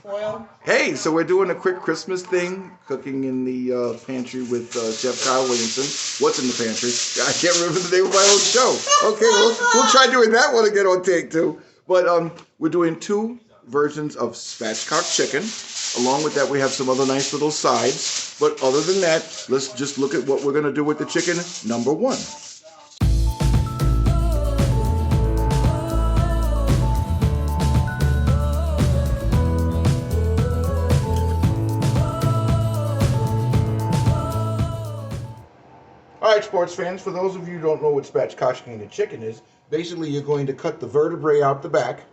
foil. Hey, so we're doing a quick Christmas thing, cooking in the pantry with Chef Kyle Williamson. What's in the pantry? I can't remember the name of my own show. Okay, we'll try doing that one again on take two. But we're doing two versions of spatchcock chicken. Along with that, we have some other nice little sides. But other than that, let's just look at what we're going to do with the chicken. Number one. All right, sports fans, for those of you who don't know what spatchcocking a chicken is, basically you're going to cut the vertebrae out the back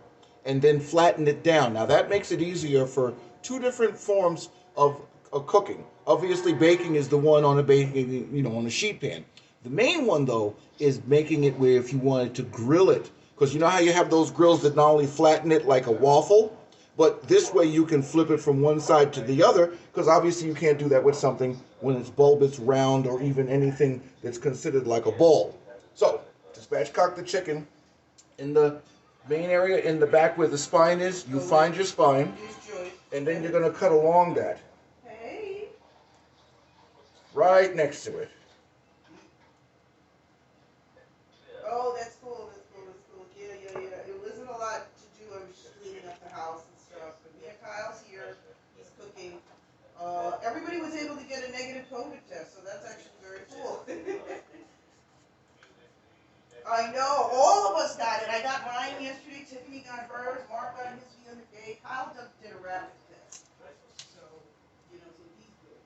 and then flatten it down. Now that makes it easier for two different forms of cooking. Obviously, baking is the one on on a sheet pan. The main one, though, is making it where if you wanted to grill it, because you know how you have those grills that not only flatten it like a waffle, but this way you can flip it from one side to the other, because obviously you can't do that with something when it's bulbous, round, or even anything that's considered like a ball. So, to spatchcock the chicken, in the main area in the back where the spine is, you find your spine, and then you're going to cut along that. Right next to it. Oh, that's cool. Yeah. It wasn't a lot to do. I was just cleaning up the house and stuff. But yeah, Kyle's here. He's cooking. Everybody was able to get a negative COVID test, so that's actually very cool. I know. All of us got it. I got mine yesterday. Tiffany got hers. Mark got his the other day. Kyle did a rapid test. So, so he's good.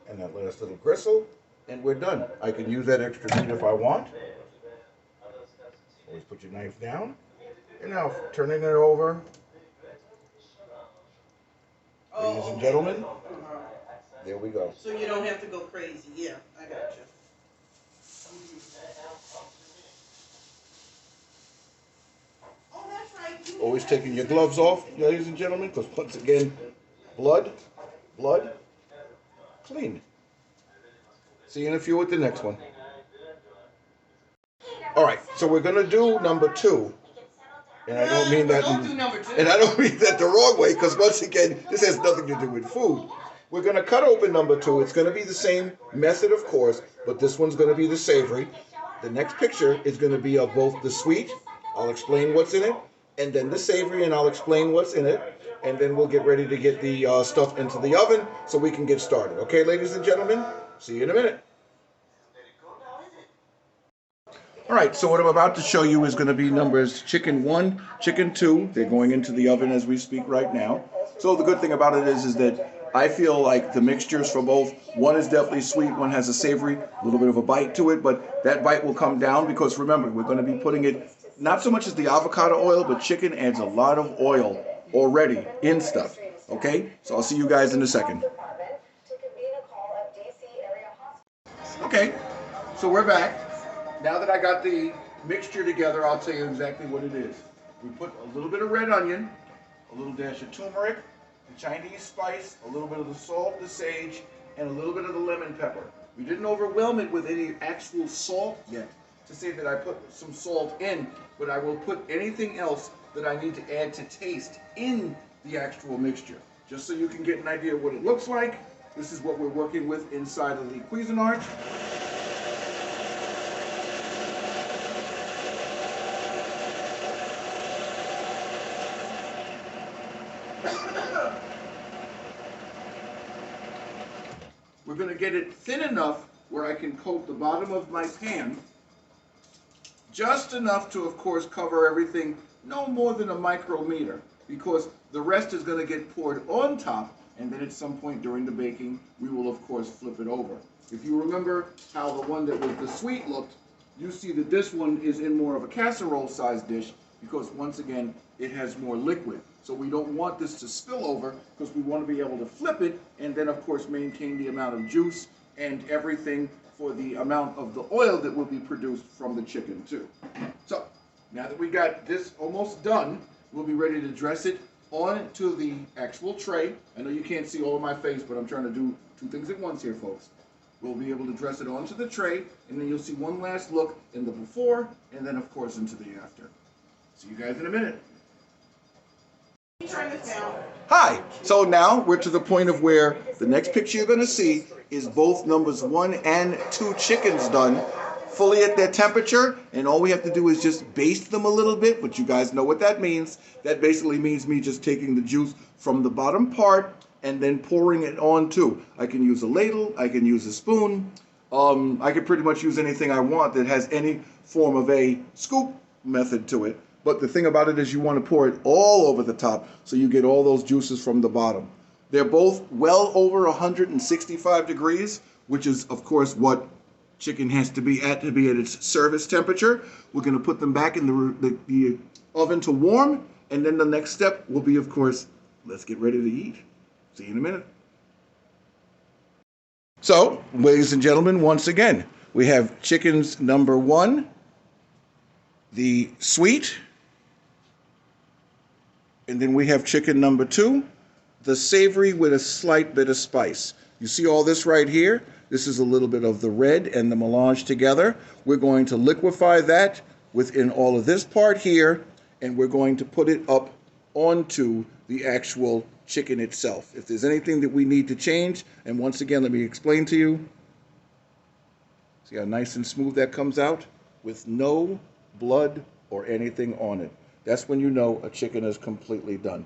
And that last little gristle, and we're done. I can use that extra meat if I want. Always put your knife down. And now, turning it over. Ladies and gentlemen, there we go. So you don't have to go crazy. Yeah, I got you. Oh, that's right. Always taking your gloves off, ladies and gentlemen, because once again, blood, clean. See you in a few with the next one. All right, so we're gonna do number two, and I don't mean that. Don't do number two. And I don't mean that the wrong way, because once again, this has nothing to do with food. We're gonna cut open number two. It's gonna be the same method, of course, but this one's gonna be the savory. The next picture is gonna be of both the sweet. I'll explain what's in it, and then the savory, and I'll explain what's in it. And then we'll get ready to get the stuff into the oven so we can get started. Okay, ladies and gentlemen? See you in a minute. All right, so what I'm about to show you is going to be numbers chicken 1, chicken 2. They're going into the oven as we speak right now. So the good thing about it is that I feel like the mixtures for both, one is definitely sweet, one has a savory, a little bit of a bite to it, but that bite will come down because remember, we're going to be putting it, not so much as the avocado oil, but chicken adds a lot of oil already in stuff. Okay, so I'll see you guys in a second. Okay, so we're back. Now that I got the mixture together, I'll tell you exactly what it is. We put a little bit of red onion, a little dash of turmeric, the Chinese spice, a little bit of the salt, the sage, and a little bit of the lemon pepper. We didn't overwhelm it with any actual salt yet to say that I put some salt in, but I will put anything else that I need to add to taste in the actual mixture. Just so you can get an idea of what it looks like. This is what we're working with inside of the Cuisinart. We're going to get it thin enough where I can coat the bottom of my pan, just enough to, of course, cover everything, no more than a micrometer, because the rest is going to get poured on top, and then at some point during the baking, we will, of course, flip it over. If you remember how the one that was the sweet looked, you see that this one is in more of a casserole-sized dish, because once again, it has more liquid. So we don't want this to spill over, because we want to be able to flip it, and then, of course, maintain the amount of juice and everything for the amount of the oil that will be produced from the chicken too. So Now that we got this almost done, we'll be ready to dress it onto the actual tray. I know you can't see all of my face, but I'm trying to do two things at once here, folks. We'll be able to dress it onto the tray, and then you'll see one last look in the before, and then of course into the after. See you guys in a minute. Turn this down. Hi, so now we're to the point of where the next picture you're gonna see is both numbers 1 and 2 chickens done, fully at their temperature, and all we have to do is just baste them a little bit, but you guys know what that means. That basically means me just taking the juice from the bottom part and then pouring it onto. I can use a ladle, I can use a spoon, I can pretty much use anything I want that has any form of a scoop method to it. But the thing about it is you want to pour it all over the top so you get all those juices from the bottom. They're both well over 165 degrees, which is of course what chicken has to be at its service temperature. We're going to put them back in the oven to warm, and then the next step will be, of course, let's get ready to eat. See you in a minute. So, ladies and gentlemen, once again, we have chickens number 1, the sweet, and then we have chicken number 2, the savory with a slight bit of spice. You see all this right here? This is a little bit of the red and the melange together. We're going to liquefy that within all of this part here, and we're going to put it up onto the actual chicken itself. If there's anything that we need to change, and once again, let me explain to you. See how nice and smooth that comes out with no blood or anything on it. That's when you know a chicken is completely done.